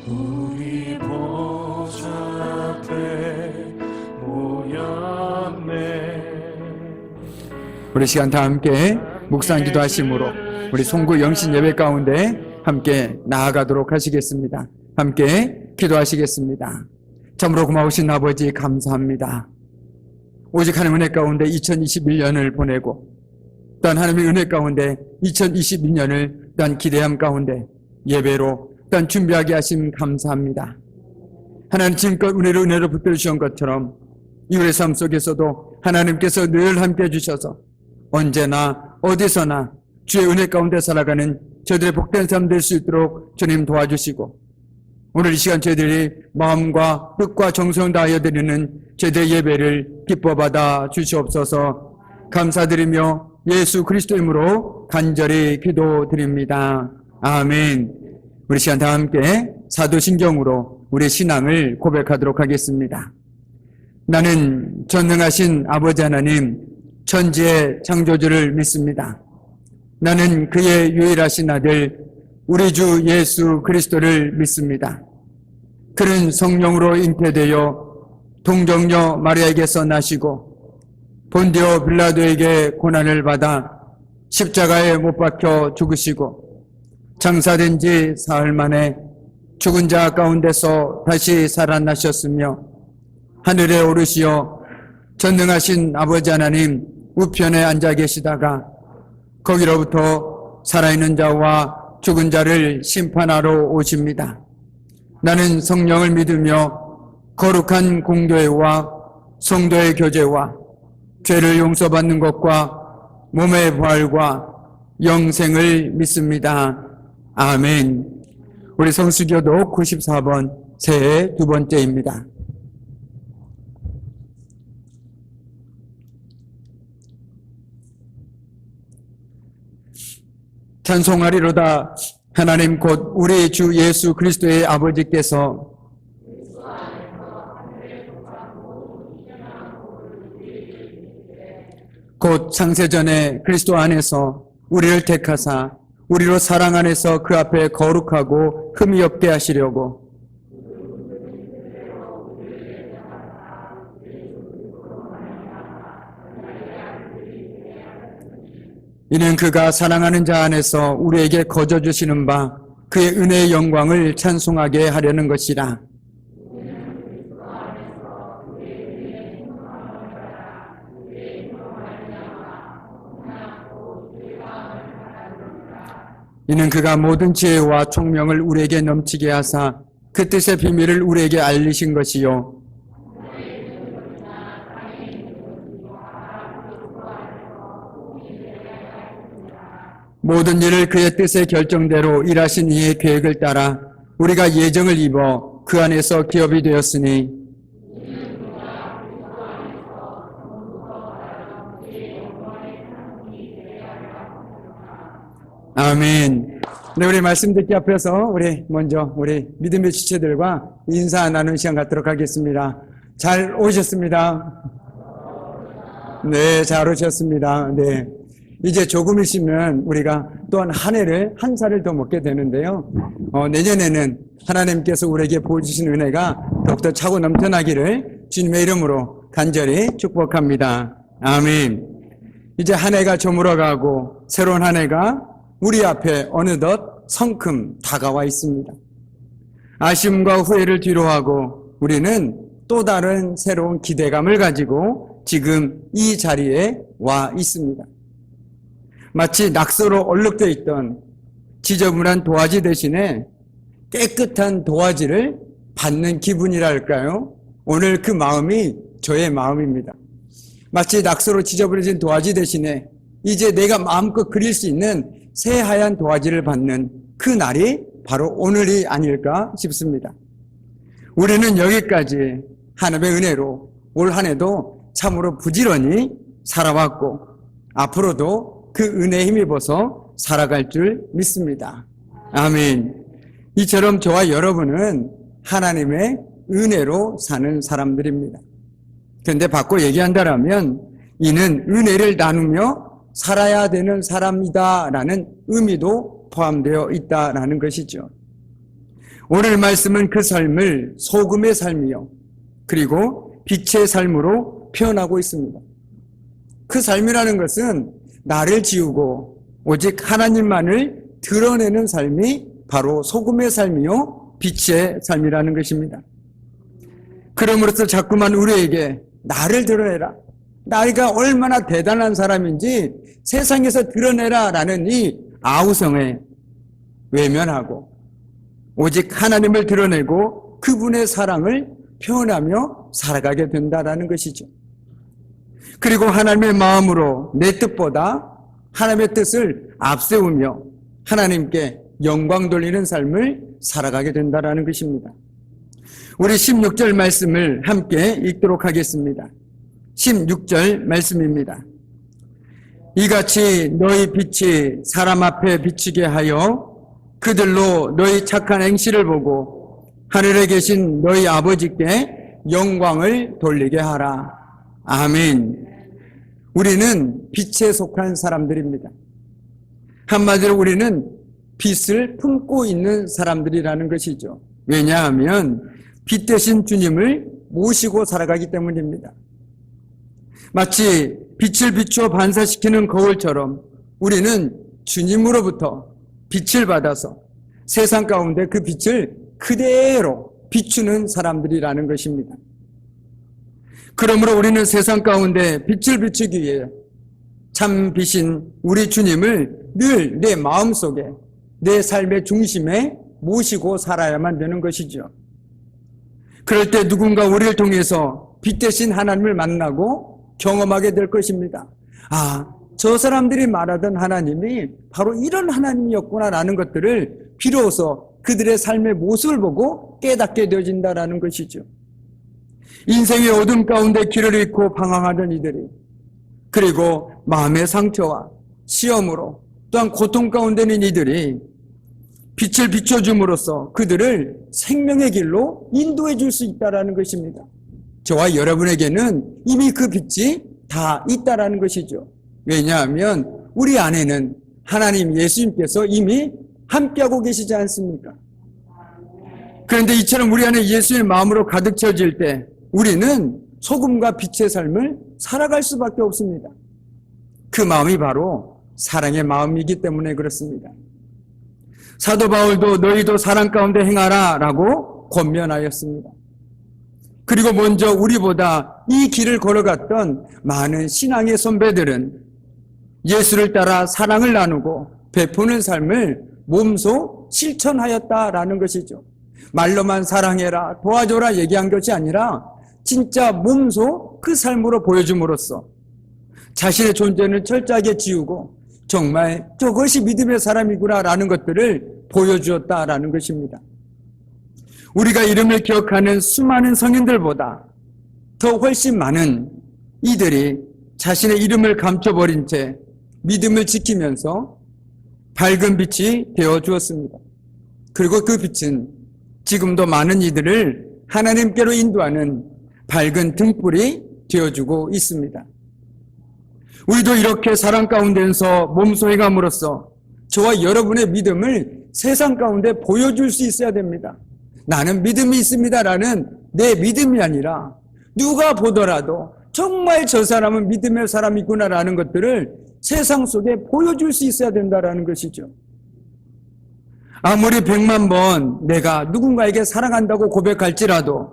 우리 보좌 앞에 모였네. 우리 시간 다 함께 묵상 기도하심으로 우리 송구 영신 예배 가운데 함께 나아가도록 하시겠습니다. 함께 기도하시겠습니다. 참으로 고마우신 아버지 감사합니다. 오직 하나님의 은혜 가운데 2021년을 보내고 또한 하나님의 은혜 가운데 2022년을 또한 기대함 가운데 예배로 또한 준비하게 하심 감사합니다. 하나님 지금껏 은혜로 붙들어 주신 것처럼 이웃의 삶 속에서도 하나님께서 늘 함께 해주셔서 언제나 어디서나 주의 은혜 가운데 살아가는 저희들의 복된 삶 될 수 있도록 주님 도와주시고 오늘 이 시간 저희들이 마음과 뜻과 정성 다하여 드리는 저희들의 예배를 기뻐 받아 주시옵소서. 감사드리며 예수 그리스도 이름으로 간절히 기도드립니다. 아멘. 우리 시간 다 함께 사도신경으로 우리 신앙을 고백하도록 하겠습니다. 나는 전능하신 아버지 하나님 천지의 창조주를 믿습니다. 나는 그의 유일하신 아들 우리 주 예수 그리스도를 믿습니다. 그는 성령으로 잉태되어 동정녀 마리아에게서 나시고 본디오 빌라도에게 고난을 받아 십자가에 못 박혀 죽으시고 장사된 지 사흘 만에 죽은 자 가운데서 다시 살아나셨으며 하늘에 오르시어 전능하신 아버지 하나님 우편에 앉아 계시다가 거기로부터 살아있는 자와 죽은 자를 심판하러 오십니다. 나는 성령을 믿으며 거룩한 공교회와 성도의 교제와 죄를 용서받는 것과 몸의 부활과 영생을 믿습니다. 아멘. 우리 성수교도 94번 새해 두 번째입니다. 찬송하리로다. 하나님 곧 우리 주 예수 그리스도의 아버지께서 곧 창세전에 그리스도 안에서 우리를 택하사 우리로 사랑 안에서 그 앞에 거룩하고 흠이 없게 하시려고 이는 그가 사랑하는 자 안에서 우리에게 거저 주시는 바 그의 은혜의 영광을 찬송하게 하려는 것이라. 이는 그가 모든 지혜와 총명을 우리에게 넘치게 하사 그 뜻의 비밀을 우리에게 알리신 것이요 모든 일을 그의 뜻의 결정대로 일하신 이의 계획을 따라 우리가 예정을 입어 그 안에서 기업이 되었으니 아멘. 네, 우리 말씀 듣기 앞에서 우리 먼저 우리 믿음의 지체들과 인사 나누는 시간 갖도록 하겠습니다. 잘 오셨습니다. 네, 잘 오셨습니다. 네. 이제 조금 있으면 우리가 또한 한 해를 한 살을 더 먹게 되는데요. 내년에는 하나님께서 우리에게 보여주신 은혜가 더욱더 차고 넘쳐나기를 주님의 이름으로 간절히 축복합니다. 아멘. 이제 한 해가 저물어가고 새로운 한 해가 우리 앞에 어느덧 성큼 다가와 있습니다. 아쉬움과 후회를 뒤로하고 우리는 또 다른 새로운 기대감을 가지고 지금 이 자리에 와 있습니다. 마치 낙서로 얼룩되어 있던 지저분한 도화지 대신에 깨끗한 도화지를 받는 기분이랄까요? 오늘 그 마음이 저의 마음입니다. 마치 낙서로 지저분해진 도화지 대신에 이제 내가 마음껏 그릴 수 있는 새하얀 도화지를 받는 그 날이 바로 오늘이 아닐까 싶습니다. 우리는 여기까지 하나님의 은혜로 올 한 해도 참으로 부지런히 살아왔고 앞으로도 그 은혜에 힘입어서 살아갈 줄 믿습니다. 아멘. 이처럼 저와 여러분은 하나님의 은혜로 사는 사람들입니다. 그런데 바꿔 얘기한다면 이는 은혜를 나누며 살아야 되는 사람이다라는 의미도 포함되어 있다라는 것이죠. 오늘 말씀은 그 삶을 소금의 삶이요, 그리고 빛의 삶으로 표현하고 있습니다. 그 삶이라는 것은 나를 지우고 오직 하나님만을 드러내는 삶이 바로 소금의 삶이요, 빛의 삶이라는 것입니다. 그러므로서 자꾸만 우리에게 나를 드러내라, 나가 얼마나 대단한 사람인지 세상에서 드러내라 라는 이 아우성에 외면하고 오직 하나님을 드러내고 그분의 사랑을 표현하며 살아가게 된다라는 것이죠. 그리고 하나님의 마음으로 내 뜻보다 하나님의 뜻을 앞세우며 하나님께 영광 돌리는 삶을 살아가게 된다라는 것입니다. 우리 16절 말씀을 함께 읽도록 하겠습니다. 16절 말씀입니다. 이같이 너희 빛이 사람 앞에 비치게 하여 그들로 너희 착한 행실을 보고 하늘에 계신 너희 아버지께 영광을 돌리게 하라. 아멘. 우리는 빛에 속한 사람들입니다. 한마디로 우리는 빛을 품고 있는 사람들이라는 것이죠. 왜냐하면 빛 대신 주님을 모시고 살아가기 때문입니다. 마치 빛을 비추어 반사시키는 거울처럼 우리는 주님으로부터 빛을 받아서 세상 가운데 그 빛을 그대로 비추는 사람들이라는 것입니다. 그러므로 우리는 세상 가운데 빛을 비추기 위해 참 빛인 우리 주님을 늘 내 마음속에, 내 삶의 중심에 모시고 살아야만 되는 것이죠. 그럴 때 누군가 우리를 통해서 빛 대신 하나님을 만나고 경험하게 될 것입니다. 아, 저 사람들이 말하던 하나님이 바로 이런 하나님이었구나라는 것들을 비로소 그들의 삶의 모습을 보고 깨닫게 되어진다라는 것이죠. 인생의 어둠 가운데 길을 잃고 방황하던 이들이, 그리고 마음의 상처와 시험으로 또한 고통 가운데 있는 이들이 빛을 비춰줌으로써 그들을 생명의 길로 인도해 줄 수 있다는 것입니다. 저와 여러분에게는 이미 그 빛이 다 있다는 것이죠. 왜냐하면 우리 안에는 하나님 예수님께서 이미 함께하고 계시지 않습니까? 그런데 이처럼 우리 안에 예수의 마음으로 가득 채워질 때 우리는 소금과 빛의 삶을 살아갈 수밖에 없습니다. 그 마음이 바로 사랑의 마음이기 때문에 그렇습니다. 사도 바울도 너희도 사랑 가운데 행하라 라고 권면하였습니다. 그리고 먼저 우리보다 이 길을 걸어갔던 많은 신앙의 선배들은 예수를 따라 사랑을 나누고 베푸는 삶을 몸소 실천하였다라는 것이죠. 말로만 사랑해라, 도와줘라 얘기한 것이 아니라 진짜 몸소 그 삶으로 보여줌으로써 자신의 존재는 철저하게 지우고 정말 저것이 믿음의 사람이구나라는 것들을 보여주었다라는 것입니다. 우리가 이름을 기억하는 수많은 성인들보다 더 훨씬 많은 이들이 자신의 이름을 감춰버린 채 믿음을 지키면서 밝은 빛이 되어 주었습니다. 그리고 그 빛은 지금도 많은 이들을 하나님께로 인도하는 밝은 등불이 되어주고 있습니다. 우리도 이렇게 사랑 가운데서 몸소 행함으로써 저와 여러분의 믿음을 세상 가운데 보여줄 수 있어야 됩니다. 나는 믿음이 있습니다라는 내 믿음이 아니라 누가 보더라도 정말 저 사람은 믿음의 사람이구나라는 것들을 세상 속에 보여줄 수 있어야 된다라는 것이죠. 아무리 100만 번 내가 누군가에게 사랑한다고 고백할지라도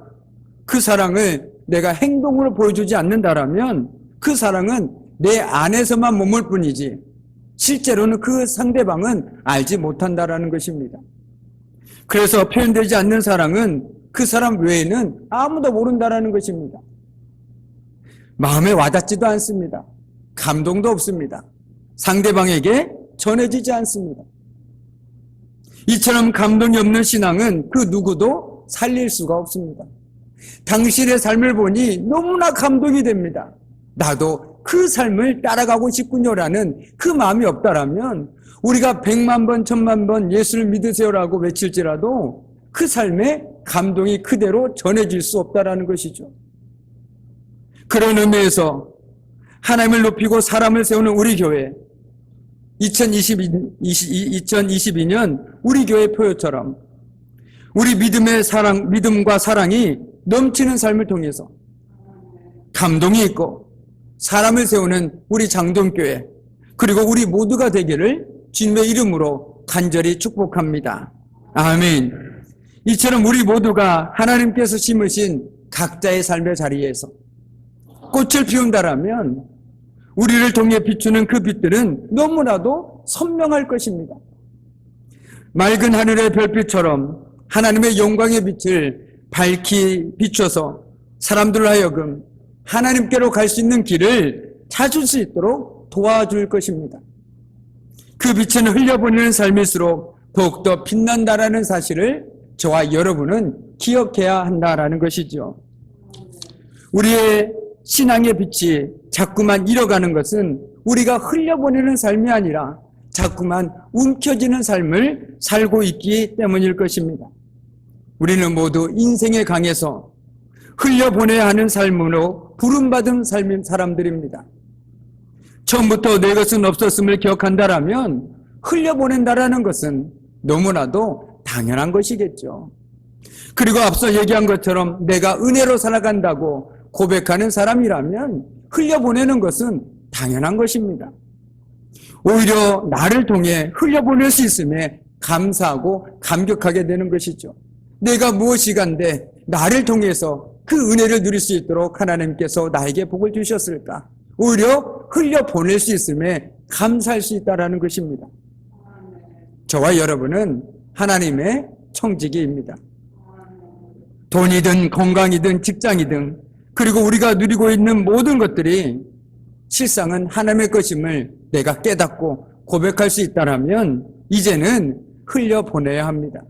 그 사랑을 내가 행동으로 보여주지 않는다라면 그 사랑은 내 안에서만 머물 뿐이지 실제로는 그 상대방은 알지 못한다라는 것입니다. 그래서 표현되지 않는 사랑은 그 사람 외에는 아무도 모른다라는 것입니다. 마음에 와닿지도 않습니다. 감동도 없습니다. 상대방에게 전해지지 않습니다. 이처럼 감동이 없는 신앙은 그 누구도 살릴 수가 없습니다. 당신의 삶을 보니 너무나 감동이 됩니다. 나도 그 삶을 따라가고 싶군요라는 그 마음이 없다라면 우리가 100만 번, 1000만 번 예수를 믿으세요라고 외칠지라도 그 삶에 감동이 그대로 전해질 수 없다라는 것이죠. 그런 의미에서 하나님을 높이고 사람을 세우는 우리 교회 2022년 우리 교회 표요처럼 우리 믿음과 사랑이 넘치는 삶을 통해서 감동이 있고 사람을 세우는 우리 장동교회, 그리고 우리 모두가 되기를 주님의 이름으로 간절히 축복합니다. 아멘. 이처럼 우리 모두가 하나님께서 심으신 각자의 삶의 자리에서 꽃을 피운다라면 우리를 통해 비추는 그 빛들은 너무나도 선명할 것입니다. 맑은 하늘의 별빛처럼 하나님의 영광의 빛을 밝히 비춰서 사람들로 하여금 하나님께로 갈 수 있는 길을 찾을 수 있도록 도와줄 것입니다. 그 빛은 흘려보내는 삶일수록 더욱더 빛난다라는 사실을 저와 여러분은 기억해야 한다라는 것이죠. 우리의 신앙의 빛이 자꾸만 잃어가는 것은 우리가 흘려보내는 삶이 아니라 자꾸만 움켜쥐는 삶을 살고 있기 때문일 것입니다. 우리는 모두 인생의 강에서 흘려보내야 하는 삶으로 부름받은 사람들입니다. 처음부터 내 것은 없었음을 기억한다라면 흘려보낸다라는 것은 너무나도 당연한 것이겠죠. 그리고 앞서 얘기한 것처럼 내가 은혜로 살아간다고 고백하는 사람이라면 흘려보내는 것은 당연한 것입니다. 오히려 나를 통해 흘려보낼 수 있음에 감사하고 감격하게 되는 것이죠. 내가 무엇이간데 나를 통해서 그 은혜를 누릴 수 있도록 하나님께서 나에게 복을 주셨을까? 오히려 흘려보낼 수 있음에 감사할 수 있다는 것입니다. 저와 여러분은 하나님의 청지기입니다. 돈이든 건강이든 직장이든 그리고 우리가 누리고 있는 모든 것들이 실상은 하나님의 것임을 내가 깨닫고 고백할 수 있다면 이제는 흘려보내야 합니다.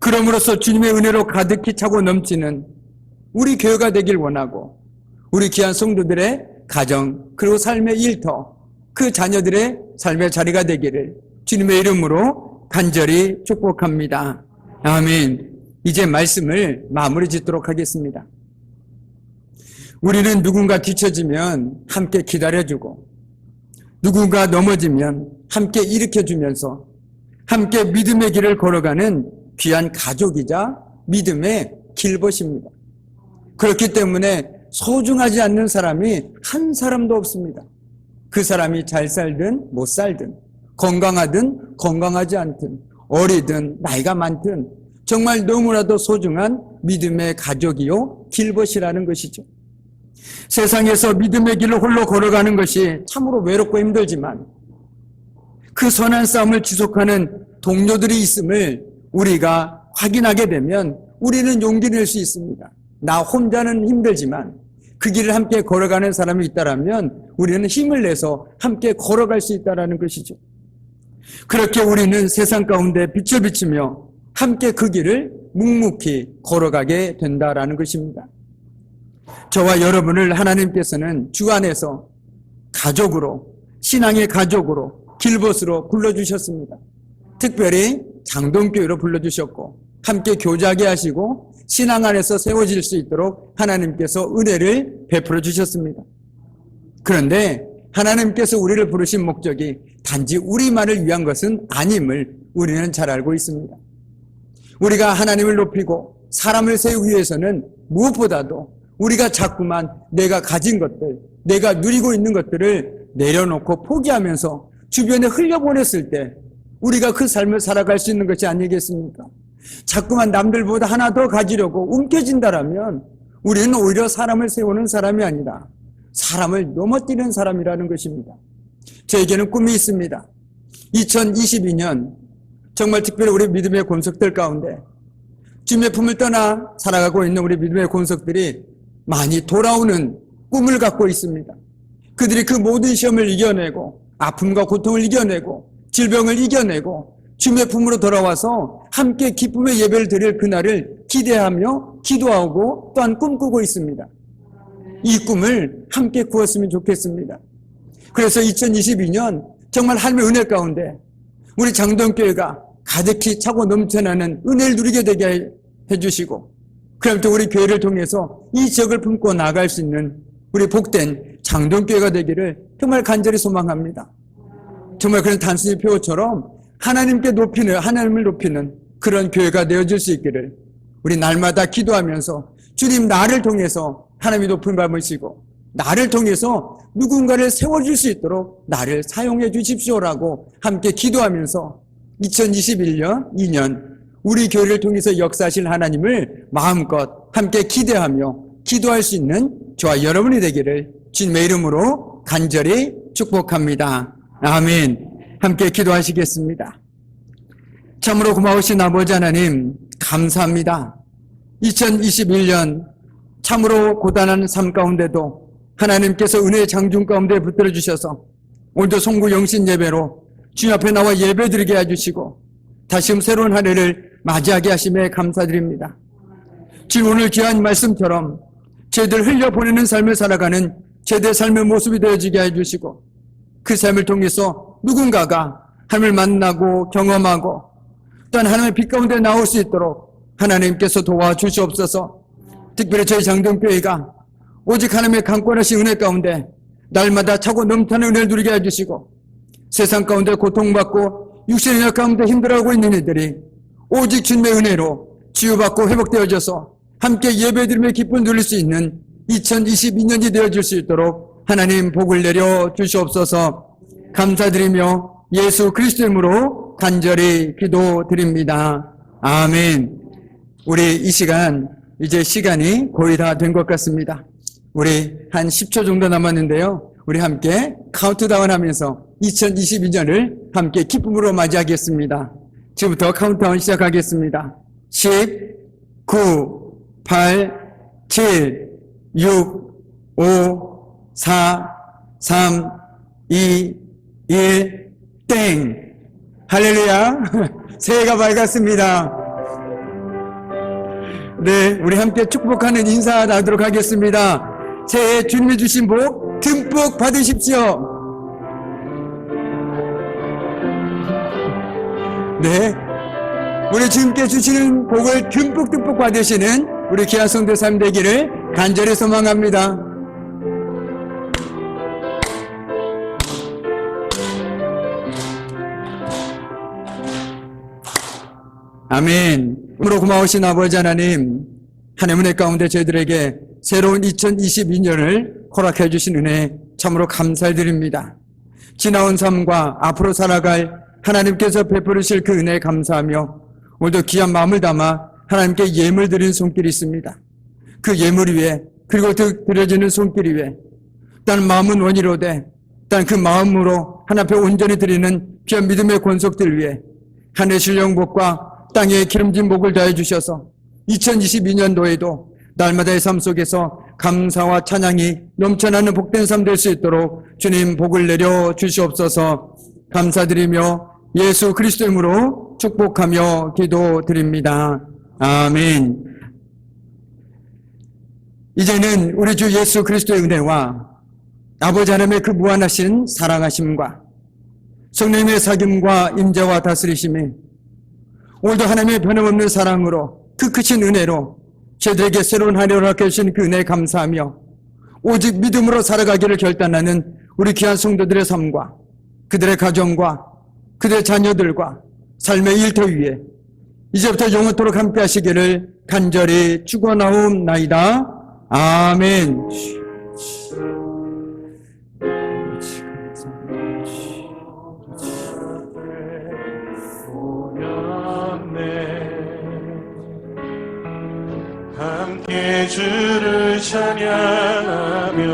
그럼으로써 주님의 은혜로 가득히 차고 넘치는 우리 교회가 되길 원하고 우리 귀한 성도들의 가정 그리고 삶의 일터, 그 자녀들의 삶의 자리가 되기를 주님의 이름으로 간절히 축복합니다. 아멘. 이제 말씀을 마무리 짓도록 하겠습니다. 우리는 누군가 뒤처지면 함께 기다려주고 누군가 넘어지면 함께 일으켜주면서 함께 믿음의 길을 걸어가는 귀한 가족이자 믿음의 길벗입니다. 그렇기 때문에 소중하지 않는 사람이 한 사람도 없습니다. 그 사람이 잘 살든 못 살든 건강하든 건강하지 않든 어리든 나이가 많든 정말 너무나도 소중한 믿음의 가족이요 길벗이라는 것이죠. 세상에서 믿음의 길을 홀로 걸어가는 것이 참으로 외롭고 힘들지만 그 선한 싸움을 지속하는 동료들이 있음을 우리가 확인하게 되면 우리는 용기 낼 수 있습니다. 나 혼자는 힘들지만 그 길을 함께 걸어가는 사람이 있다면 우리는 힘을 내서 함께 걸어갈 수 있다는 것이죠. 그렇게 우리는 세상 가운데 빛을 비추며 함께 그 길을 묵묵히 걸어가게 된다라는 것입니다. 저와 여러분을 하나님께서는 주 안에서 가족으로, 신앙의 가족으로, 길벗으로 불러주셨습니다. 특별히 장동교회로 불러주셨고 함께 교제하게 하시고 신앙 안에서 세워질 수 있도록 하나님께서 은혜를 베풀어 주셨습니다. 그런데 하나님께서 우리를 부르신 목적이 단지 우리만을 위한 것은 아님을 우리는 잘 알고 있습니다. 우리가 하나님을 높이고 사람을 세우기 위해서는 무엇보다도 우리가 자꾸만 내가 가진 것들, 내가 누리고 있는 것들을 내려놓고 포기하면서 주변에 흘려보냈을 때 우리가 그 삶을 살아갈 수 있는 것이 아니겠습니까? 자꾸만 남들보다 하나 더 가지려고 움켜진다라면 우리는 오히려 사람을 세우는 사람이 아니라 사람을 넘어뜨리는 사람이라는 것입니다. 저에게는 꿈이 있습니다. 2022년 정말 특별히 우리 믿음의 권속들 가운데 주님의 품을 떠나 살아가고 있는 우리 믿음의 권속들이 많이 돌아오는 꿈을 갖고 있습니다. 그들이 그 모든 시험을 이겨내고 아픔과 고통을 이겨내고 질병을 이겨내고 주님의 품으로 돌아와서 함께 기쁨의 예배를 드릴 그날을 기대하며 기도하고 또한 꿈꾸고 있습니다. 이 꿈을 함께 꾸었으면 좋겠습니다. 그래서 2022년 정말 하나님의 은혜 가운데 우리 장동교회가 가득히 차고 넘쳐나는 은혜를 누리게 되게 해주시고 그럼 또 우리 교회를 통해서 이 지역을 품고 나아갈 수 있는 우리 복된 장동교회가 되기를 정말 간절히 소망합니다. 정말 그런 단순히 표어처럼 하나님을 높이는 그런 교회가 되어줄 수 있기를 우리 날마다 기도하면서 주님 나를 통해서 하나님이 높은 받으시고 나를 통해서 누군가를 세워줄 수 있도록 나를 사용해 주십시오라고 함께 기도하면서 2021년 2년 우리 교회를 통해서 역사하실 하나님을 마음껏 함께 기대하며 기도할 수 있는 저와 여러분이 되기를 주님의 이름으로 간절히 축복합니다. 아멘. 함께 기도하시겠습니다. 참으로 고마우신 아버지 하나님 감사합니다. 2021년 참으로 고단한 삶 가운데도 하나님께서 은혜의 장중 가운데 붙들어 주셔서 오늘도 송구 영신 예배로 주님 앞에 나와 예배드리게 해주시고 다시 새로운 한 해를 맞이하게 하심에 감사드립니다. 지금 오늘 귀한 말씀처럼 저희들 흘려보내는 삶을 살아가는 제대 삶의 모습이 되어지게 해주시고 그 삶을 통해서 누군가가 하나님을 만나고 경험하고 또한 하나님의 빛 가운데 나올 수 있도록 하나님께서 도와주시옵소서. 특별히 저희 장정교회가 오직 하나님의 강권하신 은혜 가운데 날마다 차고 넘치는 은혜를 누리게 해주시고 세상 가운데 고통받고 육신의 역 가운데 힘들어하고 있는 이들이 오직 주님의 은혜로 치유받고 회복되어져서 함께 예배드리며 기쁨 누릴 수 있는 2022년이 되어질 수 있도록 하나님 복을 내려 주시옵소서. 감사드리며 예수 그리스도의 이름으로 간절히 기도드립니다. 아멘. 우리 이 시간 이제 시간이 거의 다 된 것 같습니다. 우리 한 10초 정도 남았는데요. 우리 함께 카운트다운 하면서 2022년을 함께 기쁨으로 맞이하겠습니다. 지금부터 카운트다운 시작하겠습니다. 10, 9, 8, 7, 6, 5, 4, 3, 2, 1, 땡! 할렐루야! 새해가 밝았습니다. 네, 우리 함께 축복하는 인사 나누도록 하겠습니다. 새해 주님이 주신 복 듬뿍 받으십시오. 네, 우리 주님께 주시는 복을 듬뿍 받으시는 우리 귀한 성도 삶 되기를 간절히 소망합니다. 아멘. 오늘로 고마우신 아버지 하나님, 하나님의 은혜 가운데 저희들에게 새로운 2022년을 허락해 주신 은혜 참으로 감사드립니다. 지나온 삶과 앞으로 살아갈 하나님께서 베풀으실 그 은혜에 감사하며 오늘도 귀한 마음을 담아 하나님께 예물 드리는 손길이 있습니다. 그 예물 위에 그리고 드려지는 손길 위에 일단 마음은 원이로되 일단 그 마음으로 하나님 앞에 온전히 드리는 귀한 믿음의 권속들 위에 하늘의 신령복과 땅에 기름진 복을 더해 주셔서 2022년도에도 날마다의 삶 속에서 감사와 찬양이 넘쳐나는 복된 삶 될 수 있도록 주님 복을 내려 주시옵소서. 감사드리며 예수 그리스도의 이름으로 축복하며 기도드립니다. 아멘. 이제는 우리 주 예수 그리스도의 은혜와 아버지 하나님의 그 무한하신 사랑하심과 성령님의 사귐과 임재와 다스리심이 오늘도 하나님의 변함없는 사랑으로 그 크신 은혜로 저희들에게 새로운 한 해를 허락해 주신 그 은혜에 감사하며 오직 믿음으로 살아가기를 결단하는 우리 귀한 성도들의 삶과 그들의 가정과 그들의 자녀들과 삶의 일터 위에 이제부터 영원토록 함께 하시기를 간절히 축원하옵나이다. 아멘. 함께 주를 찬양하며